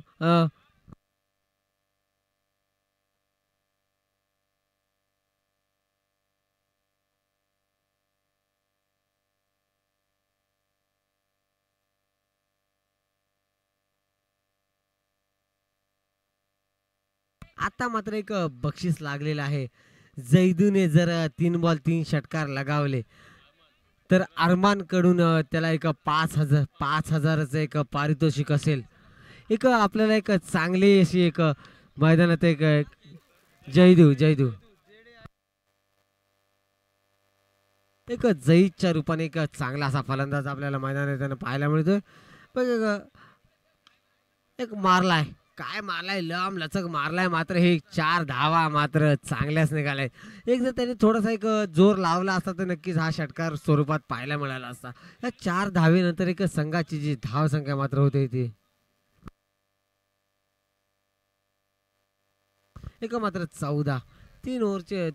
आता मात्र एक बक्षीस लागलेलं आहे. जैदूने जर 3 बॉल 3 षटकार लगावले तर अरमान कडून त्याला एक 5,000चं एक पारितोषिक असेल. एक आपल्याला एक चांगली अशी एक मैदानात एक जैदू एक जईदच्या रूपाने एक चांगला असा फलंदाज आपल्याला मैदानात पाहायला मिळतोय. पण एक मारलाय, काय मारलाय, लांब लचक मारलाय. मात्र हे 4 धावा मात्र चांगल्याच निघालाय. एक जर त्यांनी थोडासा एक जोर लावला असता तर नक्कीच हा षटकार स्वरूपात पाहायला मिळाला असता. या 4 धावेनंतर एक संघाची जी धाव संख्या मात्र होते ती एक मात्र 14. 3 ओव्हरचे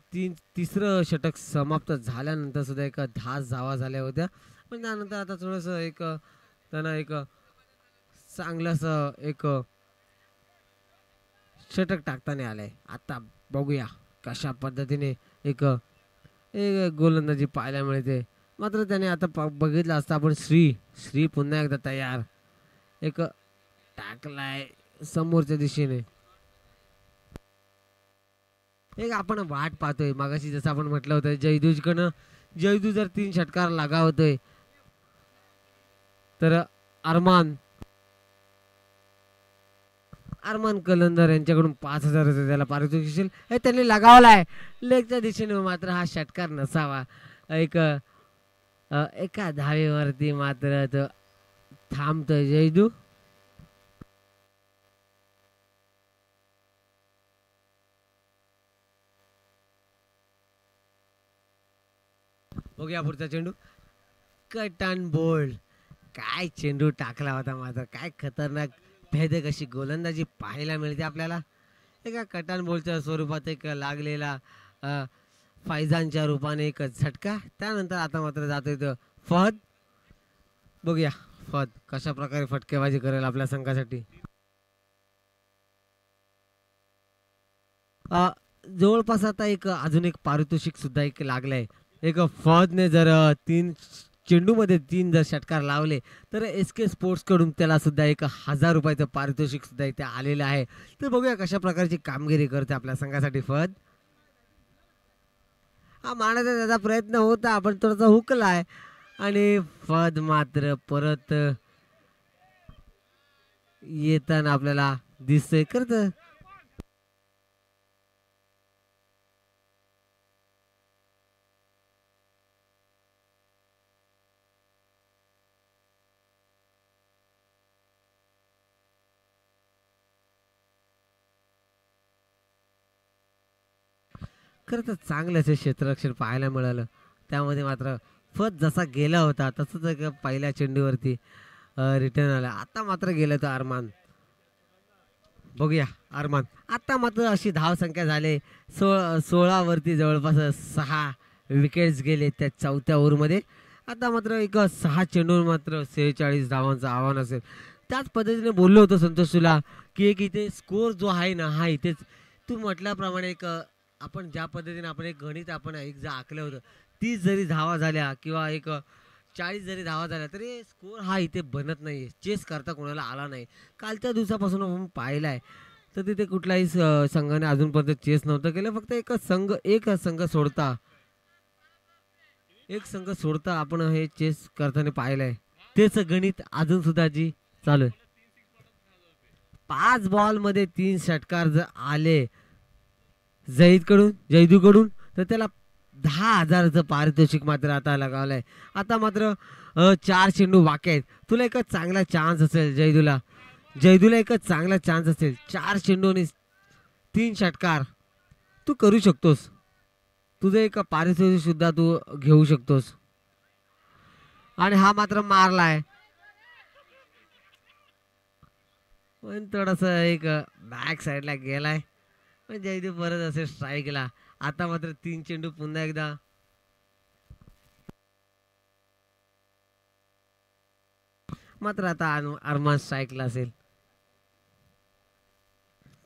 तिसरं षटक समाप्त झाल्यानंतर सुद्धा एक 10 धावा झाल्या होत्या. पण त्यानंतर आता थोडस एक त्यांना एक चांगलंसं एक षटक टाकताना आलंय. आता बघूया कशा पद्धतीने एक गोलंदाजी पाहायला मिळते. मात्र त्याने आता बघितलं असता आपण श्री पुन्हा एकदा तयार, एक टाकलाय समोरच्या दिशेने. एक आपण वाट पाहतोय मागाशी जसं आपण म्हटलं होतं जयदू जर 3 षटकार लगावतोय तर अरमान कलंदर यांच्याकडून 5,000 त्याला पारितोषिक हे त्यांनी लगावलाय. लेगच्या दिशेने मात्र हा षटकार नसावा. एक एका धावेवरती मात्र तो थांबतोय जयदू. बघूया पुढचा चेंडू कट अँड बोल्ड. काय चेंडू टाकला होता मात्र, काय खतरनाक भेदक अशी गोलंदाजी पाहायला मिळते आपल्याला. एका कट अँड बोल्डच्या स्वरूपात एक लागलेला फायझानच्या रूपाने एक झटका. त्यानंतर आता मात्र जातोय तो फहद. बघूया फहद कशा प्रकारे फटकेबाजी करेल आपल्या संघासाठी. जवळपास आता एक अजून एक पारितोषिक सुद्धा एक लागलंय. एक फहदने जर चेंडूमध्ये 3 जर षटकार लावले तर SK स्पोर्ट्स कडून त्याला सुद्धा 1000 रुपयाचं पारितोषिक सुद्धा इथे आलेलं आहे. तर बघूया कशा प्रकारची कामगिरी करते आपल्या संघासाठी फद. हा मारण्याचा त्याचा प्रयत्न होता पण थोडासा हुकलाय आणि फद मात्र परत येताना आपल्याला दिसतंय. करत खरं तर चांगलं असे क्षेत्ररक्षण पाहायला मिळालं. त्यामध्ये मात्र फत जसा गेला होता तसंच पहिल्या चेंडूवरती रिटर्न आला. आता मात्र गेलं तर अरमान. बघूया अरमान. आता मात्र अशी धावसंख्या झाले 16 वरती जवळपास 6 विकेट्स गेले त्या 4थ्या ओव्हरमध्ये. आता मात्र 6 चेंडूवर मात्र 46 धावांचं आव्हान असेल. त्याच पद्धतीने बोललो होतो संतोष तुला की इथे स्कोर जो आहे ना हा इथेच तू म्हटल्याप्रमाणे आपण ज्या पद्धतीने आपण गणित आपण जे आखलं होतं 30 जरी धावा झाल्या किंवा 40 जरी धावा झाल्या तरी स्कोर हा इथे बनत नाही. चेस करता कोणाला आला नाही. कालच्या दिवसापासून आपण पाहिलं आहे तर तिथे कुठलाही संघाने अजूनपर्यंत चेस नव्हतं केलं. फक्त एक संघ सोडता आपण हे चेस करताना पाहिलं आहे. तेच गणित अजून सुद्धा जी चालू आहे. 5 बॉलमध्ये 3 षटकार जर आले जैदू कडून तर त्याला 10,000चं पारितोषिक मात्र आता लगावलंय. आता मात्र 4 चेंडू बाकी आहेत. तुला चांगला चान्स असेल जैदूला चांगला चान्स असेल. 4 चेंडू आणि 3 षटकार तू करू शकतोस. तुझं पारितोषिक सुद्धा तू घेऊ शकतोस. आणि हा मात्र मारलाय पण थोडस बॅक साईडला गेलाय. जयदीप परत असे स्ट्राईकला. आता मात्र 3 चेंडू पुन्हा एकदा मात्र आता अरमान स्ट्राईकला असेल.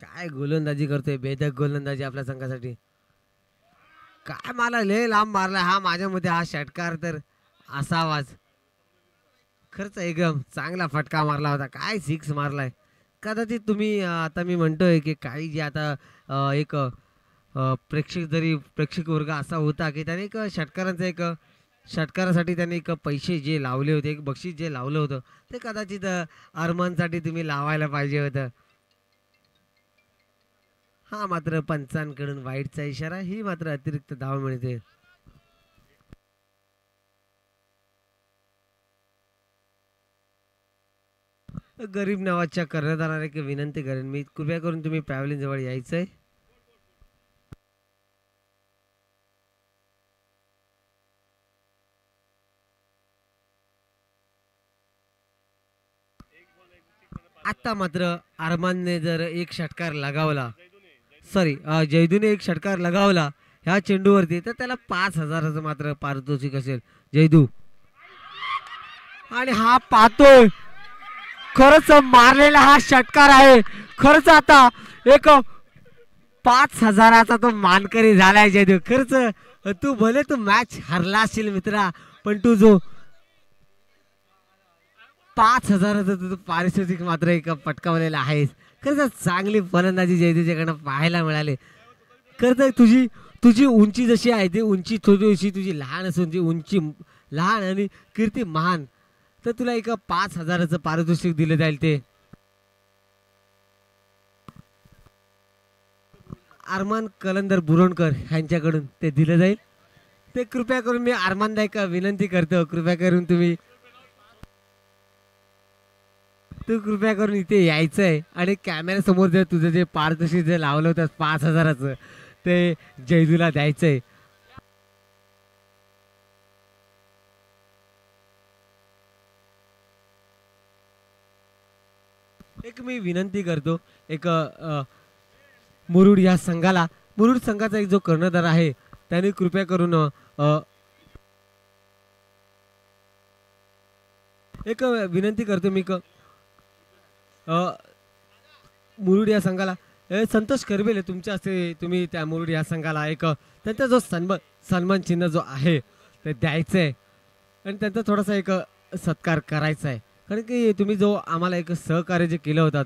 काय गोलंदाजी करतोय बेधक गोलंदाजी आपल्या संघासाठी. काय मला लय लांब मारला हा. माझ्या मते हा षटकार तर असावाच. खरंच एकदम चांगला फटका मारला होता. काय 6 मारलाय. कदाचित तुम्ही आता मी म्हणतोय की काही जे आता प्रेक्षक वर्ग असा होता की त्याने षटकारासाठी त्याने पैसे जे लावले होते बक्षीस जे लावलं होतं ते कदाचित अरमानसाठी तुम्ही लावायला पाहिजे होतं. हा मात्र पंचांकडून वाईटचा इशारा. ही मात्र अतिरिक्त धाव मिळते. गरीब नावाच्या कर्णधाराला एक विनंती करेन मी. कृपया करून तुम्ही पॅव्हलिन जवळ यायचंय. आता मात्र अरमानने जर एक षटकार लगावला जैदूने एक षटकार लगावला ह्या चेंडूवरती तर त्याला 5,000चं मात्र पारितोषिक असेल. जैदू आणि हा पाहतोय खरंच मारलेला हा षटकार आहे. खरंच आता 5,000चा तो मानकरी झालाय जैदू. खरंच तू मॅच हरला असेल मित्रा पण तू जो 5,000चं पारितोषिक मात्र पटकावलेला आहेस. खरंच चांगली फलंदाजी जयदूच्याकडनं पाहायला मिळाले. खरंच तुझी उंची जशी आहे ती उंची थोडीशी तुझी लहान असून ती उंची लहान आणि कीर्ती महान तर तुला 5,000चं पारितोषिक दिलं जाईल. ते अरमान कलंदर बुरोणकर यांच्याकडून ते दिलं जाईल. ते कृपया करून मी अरमानला विनंती करतो. कृपया करून इथे यायचंय आणि कॅमेरा समोर जर तुझं जे पारितोषिक जे लावलं होतं 5,000चं ते जैदूला द्यायचंय. मी विनंती करतो मुरुड या संघाला. मुरुड संघाचा जो कर्णधार आहे त्याने कृपया करून विनंती करतो मी मुरुड या संघाला संतोष करबेले तुमच्या हस्ते तुम्ही त्या मुरुड या संघाला त्यांचा जो सन्मान चिन्ह जो आहे ते द्यायचंय. आणि त्यांचा थोडासा एक सत्कार करायचा आहे. कारण की तुम्ही जो आम्हाला एक सहकार्य जे केलं होतं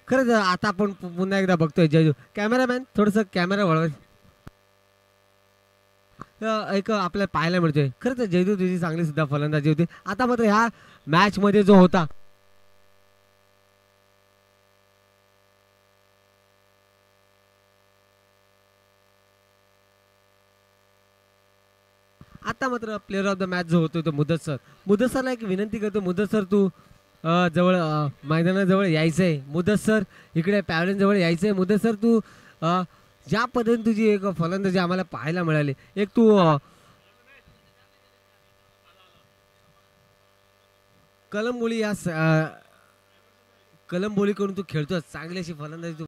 खरंच आता आपण पुन्हा एकदा बघतोय जयदू कॅमेरामॅन थोडंसं कॅमेरा वळवाय एक आपल्याला पाहायला मिळतोय. खरंच जयदू तुझी चांगली सुद्धा फलंदाजी होती. आता मात्र ह्या मॅच मध्ये जो होता आता मात्र प्लेअर ऑफ द मॅच जो होतो तो मुदत सरला एक विनंती करतो. मुदत सर तू जवळ मैदानाजवळ यायचंय. मुदत सर इकडे पॅव्हलियन जवळ यायचंय. मुदत सर तू ज्या पद्धतीने तुझी एक फलंदाजी आम्हाला पाहायला मिळाली एक तू कलंबोली या कलंबोली करून तू खेळतोस चांगली अशी फलंदाजी